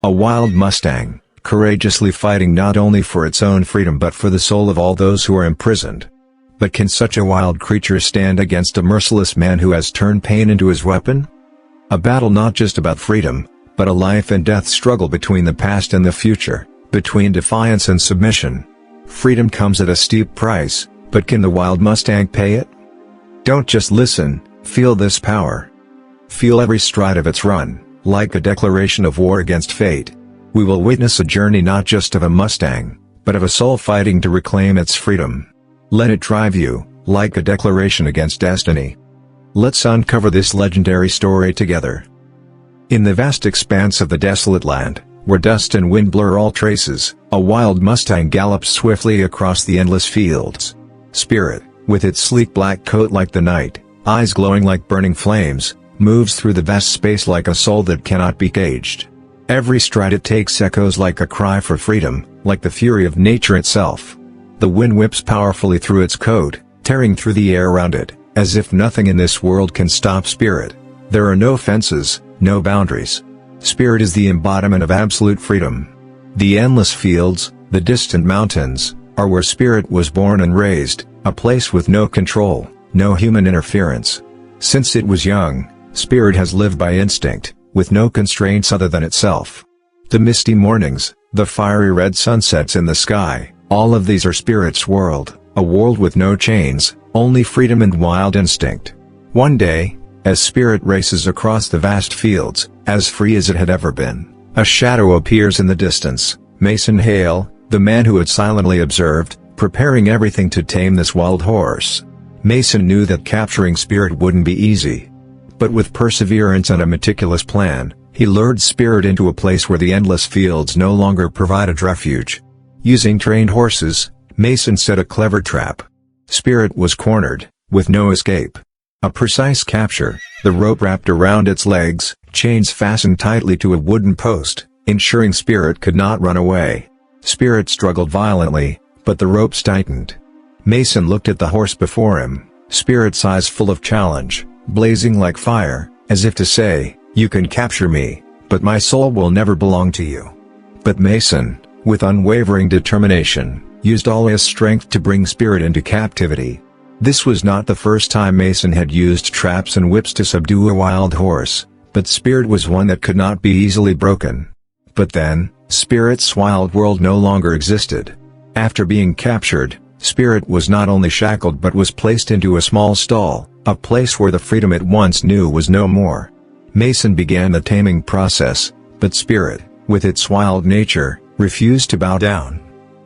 A wild Mustang, courageously fighting not only for its own freedom but for the soul of all those who are imprisoned. But can such a wild creature stand against a merciless man who has turned pain into his weapon? A battle not just about freedom, but a life and death struggle between the past and the future, between defiance and submission. Freedom comes at a steep price, but can the wild Mustang pay it? Don't just listen, feel this power. Feel every stride of its run, like a declaration of war against fate. We will witness a journey not just of a Mustang, but of a soul fighting to reclaim its freedom. Let it drive you, like a declaration against destiny. Let's uncover this legendary story together. In the vast expanse of the desolate land, where dust and wind blur all traces, a wild Mustang gallops swiftly across the endless fields. Spirit, with its sleek black coat like the night, eyes glowing like burning flames, moves through the vast space like a soul that cannot be caged. Every stride it takes echoes like a cry for freedom, like the fury of nature itself. The wind whips powerfully through its coat, tearing through the air around it, as if nothing in this world can stop Spirit. There are no fences, no boundaries. Spirit is the embodiment of absolute freedom. The endless fields, the distant mountains, are where Spirit was born and raised, a place with no control, no human interference. Since it was young, Spirit has lived by instinct, with no constraints other than itself. The misty mornings, the fiery red sunsets in the sky, all of these are Spirit's world, a world with no chains, only freedom and wild instinct. One day, as Spirit races across the vast fields, as free as it had ever been, a shadow appears in the distance. Mason Hale, the man who had silently observed, preparing everything to tame this wild horse. Mason knew that capturing Spirit wouldn't be easy. But with perseverance and a meticulous plan, he lured Spirit into a place where the endless fields no longer provided refuge. Using trained horses, Mason set a clever trap. Spirit was cornered, with no escape. A precise capture, the rope wrapped around its legs, chains fastened tightly to a wooden post, ensuring Spirit could not run away. Spirit struggled violently, but the ropes tightened. Mason looked at the horse before him, Spirit's eyes full of challenge, blazing like fire, as if to say, "You can capture me, but my soul will never belong to you." But Mason, with unwavering determination, used all his strength to bring Spirit into captivity. This was not the first time Mason had used traps and whips to subdue a wild horse, but Spirit was one that could not be easily broken. But then, Spirit's wild world no longer existed. After being captured, Spirit was not only shackled but was placed into a small stall, a place where the freedom it once knew was no more. Mason began the taming process, but Spirit, with its wild nature, refused to bow down.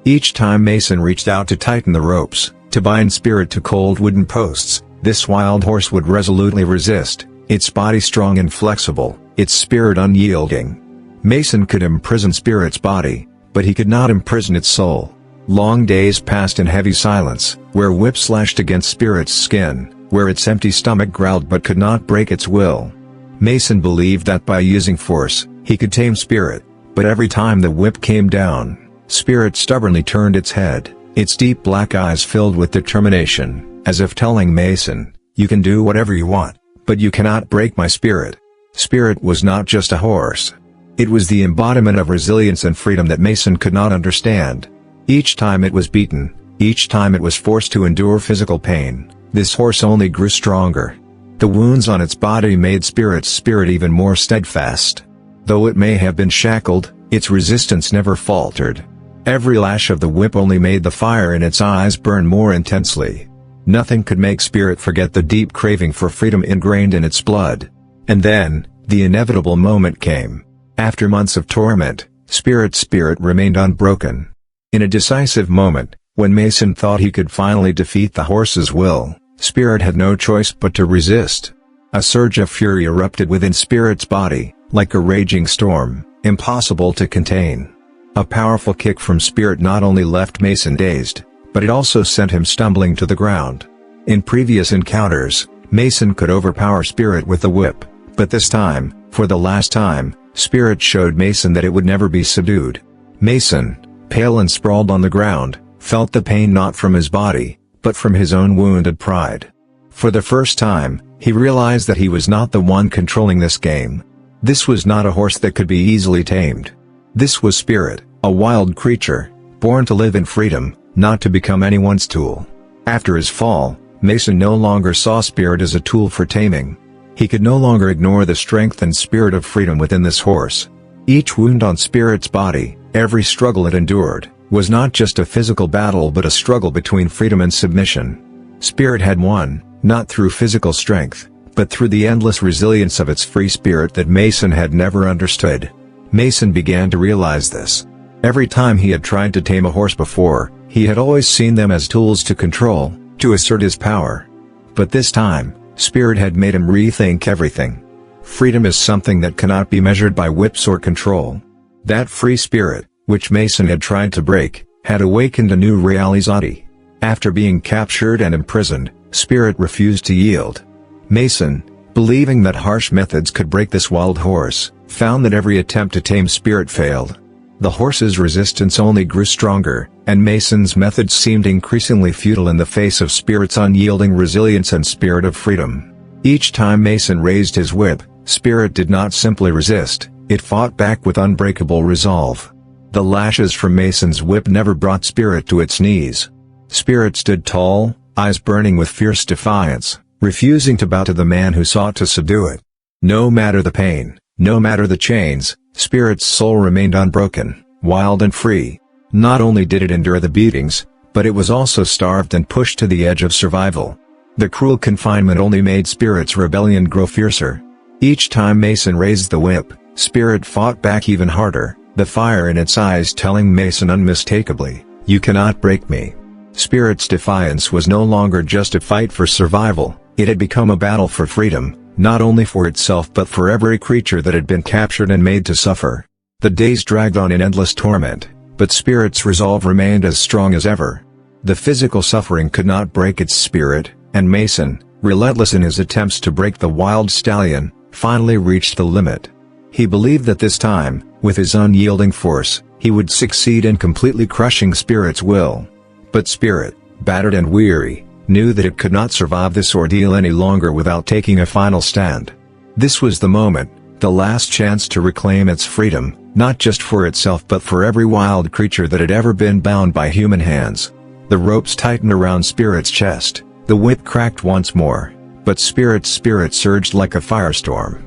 Each time Mason reached out to tighten the ropes, to bind Spirit to cold wooden posts, this wild horse would resolutely resist, its body strong and flexible, its spirit unyielding. Mason could imprison Spirit's body, but he could not imprison its soul. Long days passed in heavy silence, where whips slashed against Spirit's skin, where its empty stomach growled but could not break its will. Mason believed that by using force, he could tame Spirit, but every time the whip came down, Spirit stubbornly turned its head, its deep black eyes filled with determination, as if telling Mason, "You can do whatever you want, but you cannot break my spirit." Spirit was not just a horse. It was the embodiment of resilience and freedom that Mason could not understand. Each time it was beaten, each time it was forced to endure physical pain, this horse only grew stronger. The wounds on its body made Spirit's spirit even more steadfast. Though it may have been shackled, its resistance never faltered. Every lash of the whip only made the fire in its eyes burn more intensely. Nothing could make Spirit forget the deep craving for freedom ingrained in its blood. And then, the inevitable moment came. After months of torment, Spirit's spirit remained unbroken. In a decisive moment, when Mason thought he could finally defeat the horse's will, Spirit had no choice but to resist. A surge of fury erupted within Spirit's body, like a raging storm, impossible to contain. A powerful kick from Spirit not only left Mason dazed, but it also sent him stumbling to the ground. In previous encounters, Mason could overpower Spirit with the whip, but this time, for the last time, Spirit showed Mason that it would never be subdued. Mason, pale and sprawled on the ground, felt the pain not from his body, but from his own wounded pride. For the first time, he realized that he was not the one controlling this game. This was not a horse that could be easily tamed. This was Spirit, a wild creature, born to live in freedom, not to become anyone's tool. After his fall, Mason no longer saw Spirit as a tool for taming. He could no longer ignore the strength and spirit of freedom within this horse. Each wound on Spirit's body, every struggle it endured, was not just a physical battle but a struggle between freedom and submission. Spirit had won, not through physical strength, but through the endless resilience of its free spirit that Mason had never understood. Mason began to realize this. Every time he had tried to tame a horse before, he had always seen them as tools to control, to assert his power. But this time, Spirit had made him rethink everything. Freedom is something that cannot be measured by whips or control. That free spirit, which Mason had tried to break, had awakened a new reality. After being captured and imprisoned, Spirit refused to yield. Mason, believing that harsh methods could break this wild horse, found that every attempt to tame Spirit failed. The horse's resistance only grew stronger, and Mason's methods seemed increasingly futile in the face of Spirit's unyielding resilience and spirit of freedom. Each time Mason raised his whip, Spirit did not simply resist, it fought back with unbreakable resolve. The lashes from Mason's whip never brought Spirit to its knees. Spirit stood tall, eyes burning with fierce defiance, refusing to bow to the man who sought to subdue it. No matter the pain, no matter the chains, Spirit's soul remained unbroken, wild and free. Not only did it endure the beatings, but it was also starved and pushed to the edge of survival. The cruel confinement only made Spirit's rebellion grow fiercer. Each time Mason raised the whip, Spirit fought back even harder, the fire in its eyes telling Mason unmistakably, "You cannot break me." Spirit's defiance was no longer just a fight for survival, it had become a battle for freedom, not only for itself but for every creature that had been captured and made to suffer. The days dragged on in endless torment, but Spirit's resolve remained as strong as ever. The physical suffering could not break its spirit, and Mason, relentless in his attempts to break the wild stallion, finally reached the limit. He believed that this time, with his unyielding force, he would succeed in completely crushing Spirit's will. But Spirit, battered and weary, knew that it could not survive this ordeal any longer without taking a final stand. This was the moment, the last chance to reclaim its freedom, not just for itself but for every wild creature that had ever been bound by human hands. The ropes tightened around Spirit's chest, the whip cracked once more, but Spirit's spirit surged like a firestorm.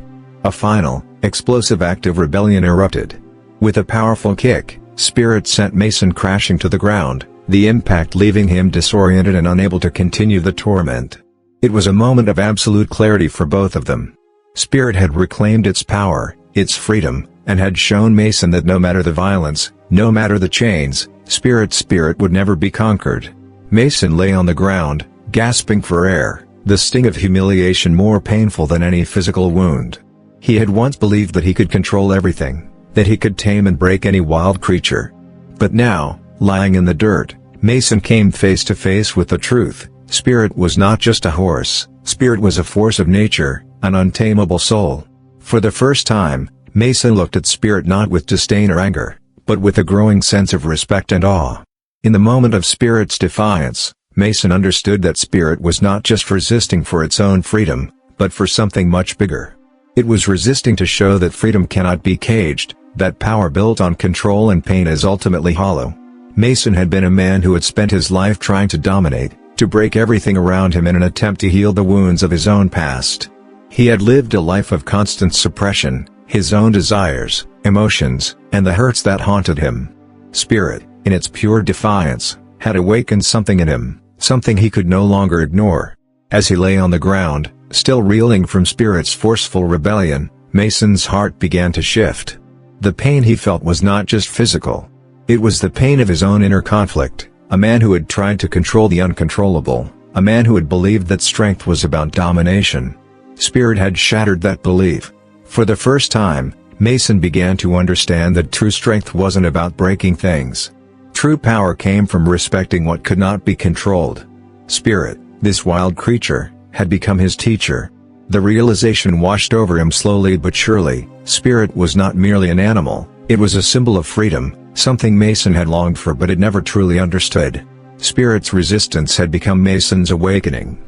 A final, explosive act of rebellion erupted. With a powerful kick, Spirit sent Mason crashing to the ground, the impact leaving him disoriented and unable to continue the torment. It was a moment of absolute clarity for both of them. Spirit had reclaimed its power, its freedom, and had shown Mason that no matter the violence, no matter the chains, Spirit's spirit would never be conquered. Mason lay on the ground, gasping for air, the sting of humiliation more painful than any physical wound. He had once believed that he could control everything, that he could tame and break any wild creature. But now, lying in the dirt, Mason came face to face with the truth. Spirit was not just a horse, Spirit was a force of nature, an untamable soul. For the first time, Mason looked at Spirit not with disdain or anger, but with a growing sense of respect and awe. In the moment of Spirit's defiance, Mason understood that Spirit was not just resisting for its own freedom, but for something much bigger. It was resisting to show that freedom cannot be caged, that power built on control and pain is ultimately hollow. Mason had been a man who had spent his life trying to dominate, to break everything around him in an attempt to heal the wounds of his own past. He had lived a life of constant suppression, his own desires, emotions, and the hurts that haunted him. Spirit, in its pure defiance, had awakened something in him, something he could no longer ignore. As he lay on the ground, still reeling from Spirit's forceful rebellion, Mason's heart began to shift. The pain he felt was not just physical. It was the pain of his own inner conflict, a man who had tried to control the uncontrollable, a man who had believed that strength was about domination. Spirit had shattered that belief. For the first time, Mason began to understand that true strength wasn't about breaking things. True power came from respecting what could not be controlled. Spirit, this wild creature, had become his teacher. The realization washed over him slowly but surely. Spirit was not merely an animal, it was a symbol of freedom, something Mason had longed for but had never truly understood. Spirit's resistance had become Mason's awakening.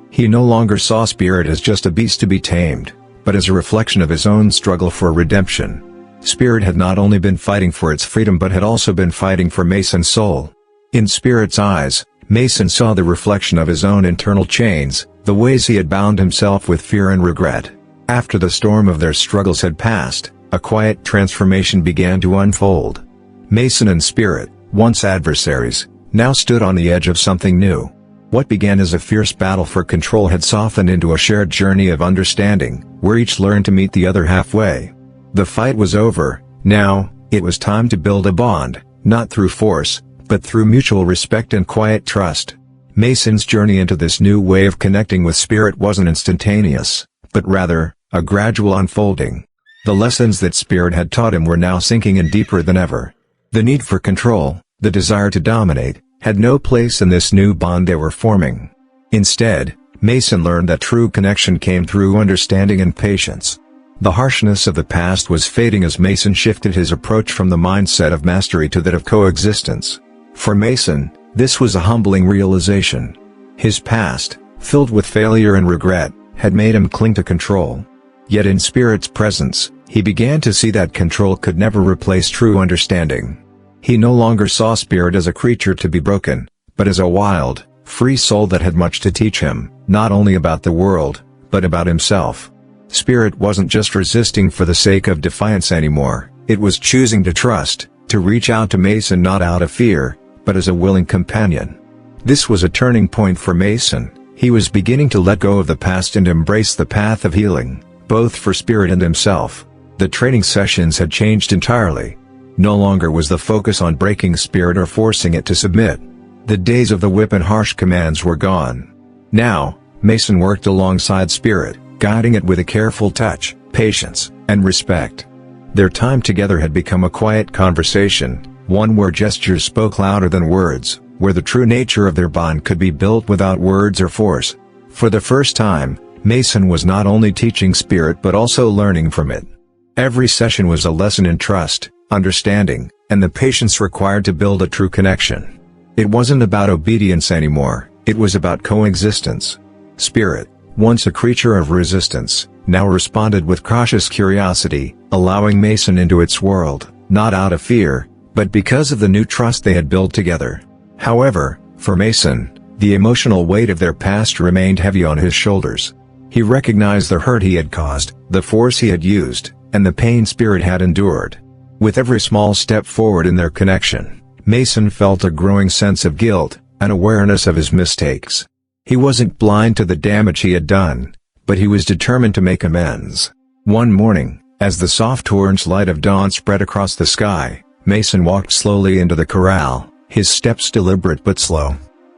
He no longer saw Spirit as just a beast to be tamed, but as a reflection of his own struggle for redemption. Spirit had not only been fighting for its freedom but had also been fighting for Mason's soul. In Spirit's eyes, Mason saw the reflection of his own internal chains, the ways he had bound himself with fear and regret. After the storm of their struggles had passed, a quiet transformation began to unfold. Mason and Spirit, once adversaries, now stood on the edge of something new. What began as a fierce battle for control had softened into a shared journey of understanding, where each learned to meet the other halfway. The fight was over. Now, it was time to build a bond, not through force, but through mutual respect and quiet trust. Mason's journey into this new way of connecting with Spirit wasn't instantaneous, but rather, a gradual unfolding. The lessons that Spirit had taught him were now sinking in deeper than ever. The need for control, the desire to dominate, had no place in this new bond they were forming. Instead, Mason learned that true connection came through understanding and patience. The harshness of the past was fading as Mason shifted his approach from the mindset of mastery to that of coexistence. For Mason, this was a humbling realization. His past, filled with failure and regret, had made him cling to control. Yet in Spirit's presence, he began to see that control could never replace true understanding. He no longer saw Spirit as a creature to be broken, but as a wild, free soul that had much to teach him, not only about the world, but about himself. Spirit wasn't just resisting for the sake of defiance anymore, it was choosing to trust, to reach out to Mason not out of fear, but as a willing companion. This was a turning point for Mason. He was beginning to let go of the past and embrace the path of healing, both for Spirit and himself. The training sessions had changed entirely. No longer was the focus on breaking Spirit or forcing it to submit. The days of the whip and harsh commands were gone. Now, Mason worked alongside Spirit, guiding it with a careful touch, patience, and respect. Their time together had become a quiet conversation, one where gestures spoke louder than words, where the true nature of their bond could be built without words or force. For the first time, Mason was not only teaching Spirit but also learning from it. Every session was a lesson in trust, understanding, and the patience required to build a true connection. It wasn't about obedience anymore, it was about coexistence. Spirit, once a creature of resistance, now responded with cautious curiosity, allowing Mason into its world, not out of fear, but because of the new trust they had built together. However, for Mason, the emotional weight of their past remained heavy on his shoulders. He recognized the hurt he had caused, the force he had used, and the pain Spirit had endured. With every small step forward in their connection, Mason felt a growing sense of guilt, an awareness of his mistakes. He wasn't blind to the damage he had done, but he was determined to make amends. One morning, as the soft orange light of dawn spread across the sky, Mason walked slowly into the corral, his steps deliberate but slow.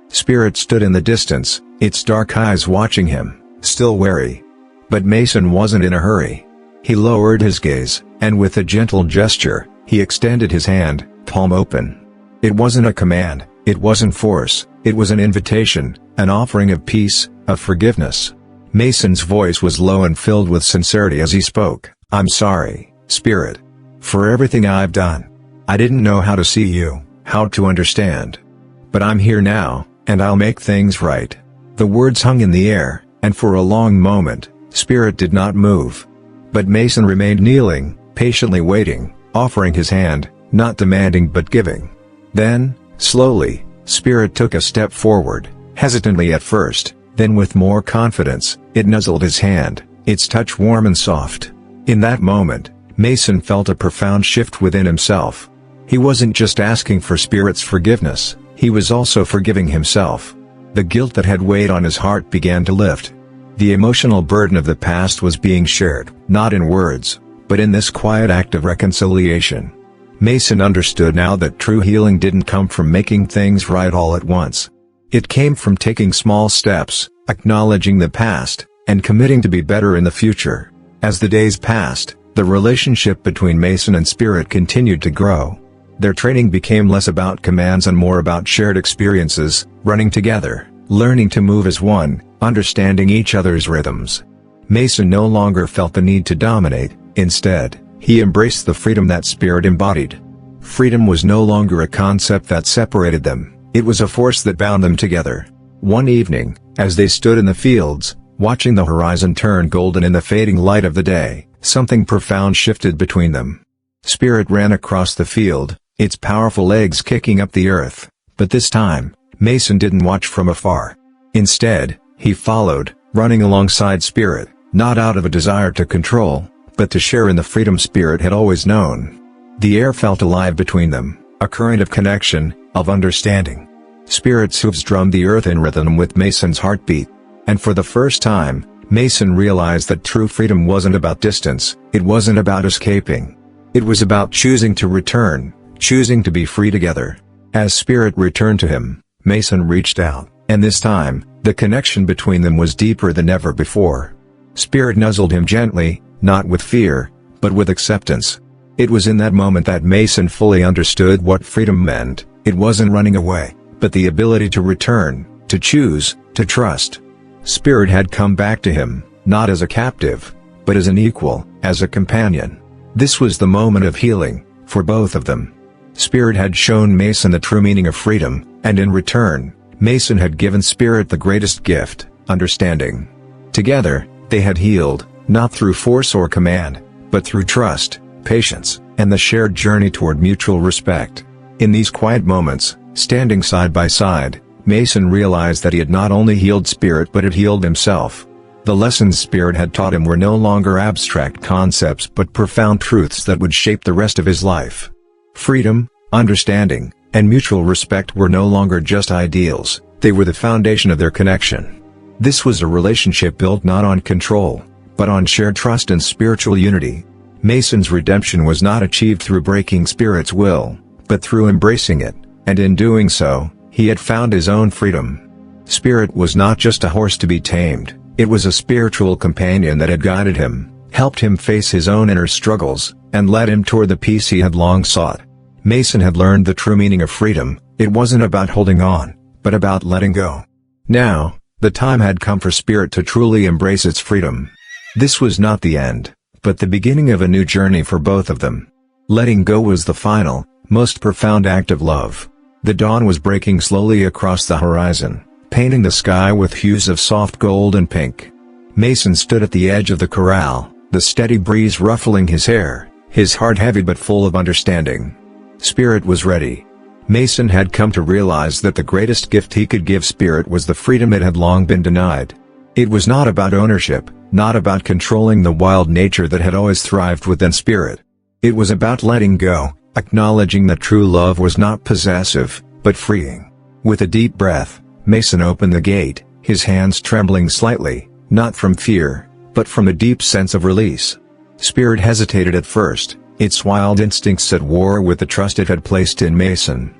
Spirit stood in the distance, its dark eyes watching him, still wary. But Mason wasn't in a hurry. He lowered his gaze, and with a gentle gesture, he extended his hand, palm open. It wasn't a command, it wasn't force, it was an invitation, an offering of peace, of forgiveness. Mason's voice was low and filled with sincerity as he spoke. "I'm sorry, Spirit. For everything I've done. I didn't know how to see you, how to understand. But I'm here now, and I'll make things right." The words hung in the air, and for a long moment, Spirit did not move. But Mason remained kneeling, patiently waiting, offering his hand, not demanding but giving. Then, slowly, Spirit took a step forward, hesitantly at first, then with more confidence, it nuzzled his hand, its touch warm and soft. In that moment, Mason felt a profound shift within himself. He wasn't just asking for Spirit's forgiveness, he was also forgiving himself. The guilt that had weighed on his heart began to lift. The emotional burden of the past was being shared, not in words, but in this quiet act of reconciliation. Mason understood now that true healing didn't come from making things right all at once. It came from taking small steps, acknowledging the past, and committing to be better in the future. As the days passed, the relationship between Mason and Spirit continued to grow. Their training became less about commands and more about shared experiences, running together, learning to move as one, understanding each other's rhythms. Mason no longer felt the need to dominate, instead, he embraced the freedom that Spirit embodied. Freedom was no longer a concept that separated them, it was a force that bound them together. One evening, as they stood in the fields, watching the horizon turn golden in the fading light of the day, something profound shifted between them. Spirit ran across the field, its powerful legs kicking up the earth, but this time, Mason didn't watch from afar. Instead, he followed, running alongside Spirit, not out of a desire to control, but to share in the freedom Spirit had always known. The air felt alive between them, a current of connection, of understanding. Spirit's hooves drummed the earth in rhythm with Mason's heartbeat. And for the first time, Mason realized that true freedom wasn't about distance, it wasn't about escaping. It was about choosing to return, choosing to be free together. As Spirit returned to him, Mason reached out, and this time, the connection between them was deeper than ever before. Spirit nuzzled him gently, not with fear, but with acceptance. It was in that moment that Mason fully understood what freedom meant. It wasn't running away, but the ability to return, to choose, to trust. Spirit had come back to him, not as a captive, but as an equal, as a companion. This was the moment of healing, for both of them. Spirit had shown Mason the true meaning of freedom, and in return, Mason had given Spirit the greatest gift, understanding. Together, they had healed, not through force or command, but through trust, patience, and the shared journey toward mutual respect. In these quiet moments, standing side by side, Mason realized that he had not only healed Spirit but had healed himself. The lessons Spirit had taught him were no longer abstract concepts but profound truths that would shape the rest of his life. Freedom, understanding, and mutual respect were no longer just ideals, they were the foundation of their connection. This was a relationship built not on control, but on shared trust and spiritual unity. Mason's redemption was not achieved through breaking Spirit's will, but through embracing it, and in doing so, he had found his own freedom. Spirit was not just a horse to be tamed, it was a spiritual companion that had guided him, helped him face his own inner struggles, and led him toward the peace he had long sought. Mason had learned the true meaning of freedom. It wasn't about holding on, but about letting go. Now, the time had come for Spirit to truly embrace its freedom. This was not the end, but the beginning of a new journey for both of them. Letting go was the final, most profound act of love. The dawn was breaking slowly across the horizon, painting the sky with hues of soft gold and pink. Mason stood at the edge of the corral, the steady breeze ruffling his hair, his heart heavy but full of understanding. Spirit was ready. Mason had come to realize that the greatest gift he could give Spirit was the freedom it had long been denied. It was not about ownership, not about controlling the wild nature that had always thrived within Spirit. It was about letting go, acknowledging that true love was not possessive, but freeing. With a deep breath, Mason opened the gate, his hands trembling slightly, not from fear, but from a deep sense of release. Spirit hesitated at first, its wild instincts at war with the trust it had placed in Mason.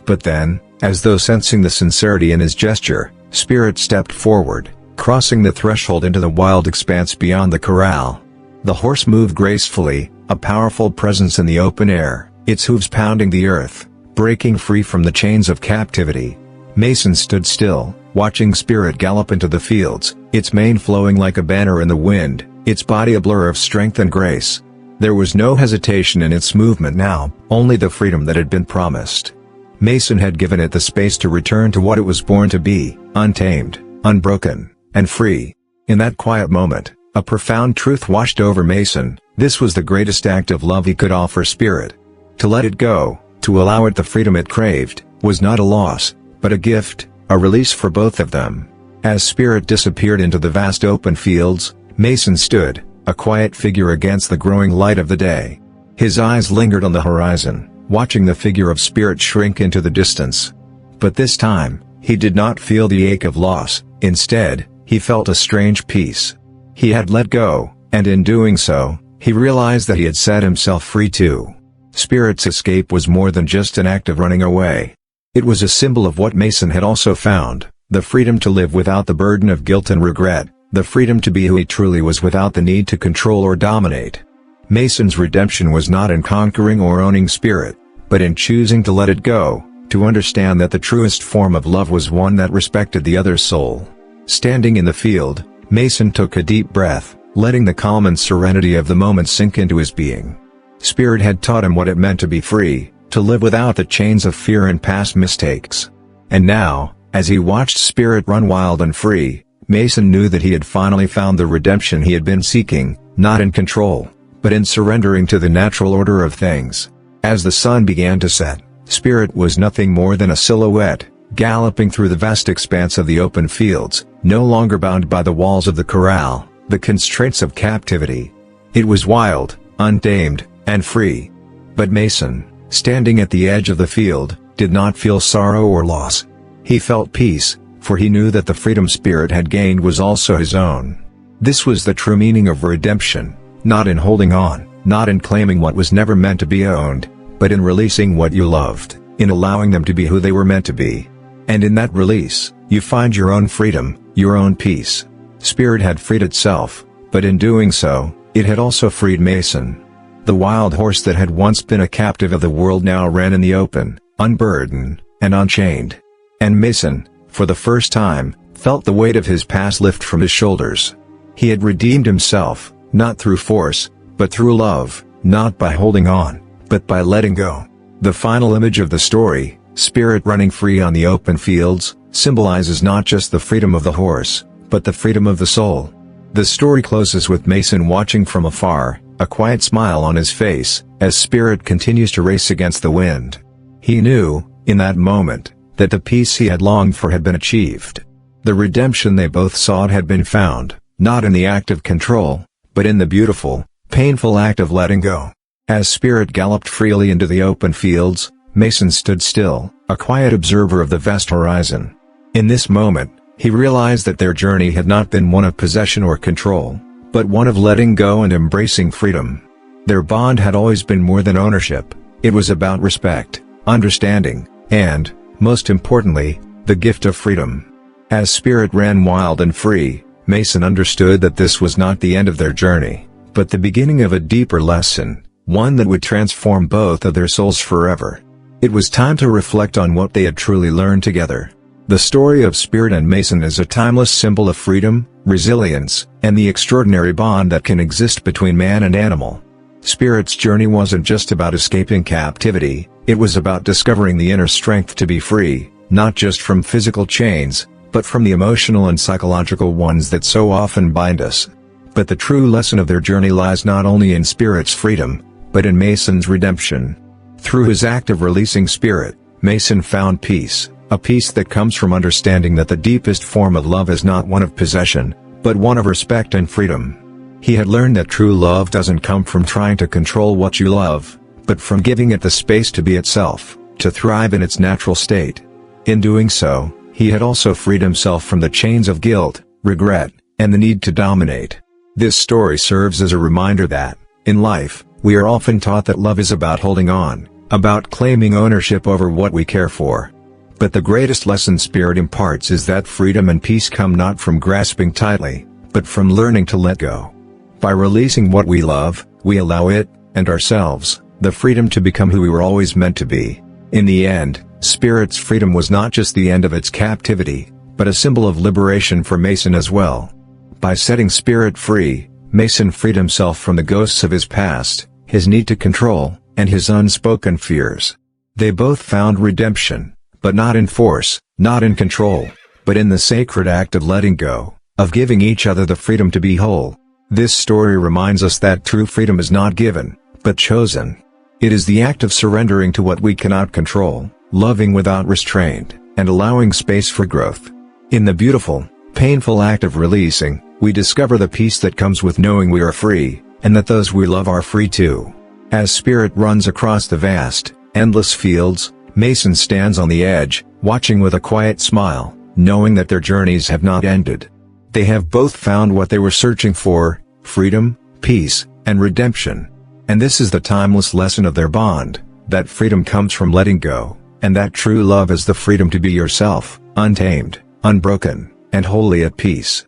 But then, as though sensing the sincerity in his gesture, Spirit stepped forward, crossing the threshold into the wild expanse beyond the corral. The horse moved gracefully, a powerful presence in the open air, its hooves pounding the earth, breaking free from the chains of captivity. Mason stood still, watching Spirit gallop into the fields, its mane flowing like a banner in the wind, its body a blur of strength and grace. There was no hesitation in its movement now, only the freedom that had been promised. Mason had given it the space to return to what it was born to be, untamed, unbroken, and free. In that quiet moment, a profound truth washed over Mason: this was the greatest act of love he could offer Spirit. To let it go, to allow it the freedom it craved, was not a loss, but a gift, a release for both of them. As Spirit disappeared into the vast open fields, Mason stood, a quiet figure against the growing light of the day. His eyes lingered on the horizon, watching the figure of Spirit shrink into the distance. But this time, he did not feel the ache of loss. Instead, he felt a strange peace. He had let go, and in doing so, he realized that he had set himself free too. Spirit's escape was more than just an act of running away. It was a symbol of what Mason had also found: the freedom to live without the burden of guilt and regret, the freedom to be who he truly was without the need to control or dominate. Mason's redemption was not in conquering or owning Spirit, but in choosing to let it go, to understand that the truest form of love was one that respected the other's soul. Standing in the field, Mason took a deep breath, letting the calm and serenity of the moment sink into his being. Spirit had taught him what it meant to be free, to live without the chains of fear and past mistakes. And now, as he watched Spirit run wild and free, Mason knew that he had finally found the redemption he had been seeking, not in control, but but in surrendering to the natural order of things. As the sun began to set, Spirit was nothing more than a silhouette, galloping through the vast expanse of the open fields, no longer bound by the walls of the corral, the constraints of captivity. It was wild, untamed, and free. But Mason, standing at the edge of the field, did not feel sorrow or loss. He felt peace, for he knew that the freedom Spirit had gained was also his own. This was the true meaning of redemption, not in holding on, not in claiming what was never meant to be owned, but in releasing what you loved, in allowing them to be who they were meant to be. And in that release, you find your own freedom, your own peace. Spirit had freed itself, but in doing so, it had also freed Mason. The wild horse that had once been a captive of the world now ran in the open, unburdened, and unchained. And Mason, for the first time, felt the weight of his past lift from his shoulders. He had redeemed himself, not through force, but through love, not by holding on, but by letting go. The final image of the story, Spirit running free on the open fields, symbolizes not just the freedom of the horse, but the freedom of the soul. The story closes with Mason watching from afar, a quiet smile on his face, as Spirit continues to race against the wind. He knew, in that moment, that the peace he had longed for had been achieved. The redemption they both sought had been found, not in the act of control, but in the beautiful, painful act of letting go. As Spirit galloped freely into the open fields, Mason stood still, a quiet observer of the vast horizon. In this moment, he realized that their journey had not been one of possession or control, but one of letting go and embracing freedom. Their bond had always been more than ownership. It was about respect, understanding, and, most importantly, the gift of freedom. As Spirit ran wild and free, Mason understood that this was not the end of their journey, but the beginning of a deeper lesson, one that would transform both of their souls forever. It was time to reflect on what they had truly learned together. The story of Spirit and Mason is a timeless symbol of freedom, resilience, and the extraordinary bond that can exist between man and animal. Spirit's journey wasn't just about escaping captivity, it was about discovering the inner strength to be free, not just from physical chains, but from the emotional and psychological ones that so often bind us. But the true lesson of their journey lies not only in Spirit's freedom, but in Mason's redemption. Through his act of releasing Spirit, Mason found peace, a peace that comes from understanding that the deepest form of love is not one of possession, but one of respect and freedom. He had learned that true love doesn't come from trying to control what you love, but from giving it the space to be itself, to thrive in its natural state. In doing so, he had also freed himself from the chains of guilt, regret, and the need to dominate. This story serves as a reminder that, in life, we are often taught that love is about holding on, about claiming ownership over what we care for. But the greatest lesson Spirit imparts is that freedom and peace come not from grasping tightly, but from learning to let go. By releasing what we love, we allow it, and ourselves, the freedom to become who we were always meant to be. In the end, Spirit's freedom was not just the end of its captivity, but a symbol of liberation for Mason as well. By setting Spirit free, Mason freed himself from the ghosts of his past, his need to control, and his unspoken fears. They both found redemption, but not in force, not in control, but in the sacred act of letting go, of giving each other the freedom to be whole. This story reminds us that true freedom is not given, but chosen. It is the act of surrendering to what we cannot control, loving without restraint, and allowing space for growth. In the beautiful, painful act of releasing, we discover the peace that comes with knowing we are free, and that those we love are free too. As Spirit runs across the vast, endless fields, Mason stands on the edge, watching with a quiet smile, knowing that their journeys have not ended. They have both found what they were searching for, freedom, peace, and redemption. And this is the timeless lesson of their bond, that freedom comes from letting go, and that true love is the freedom to be yourself, untamed, unbroken, and wholly at peace.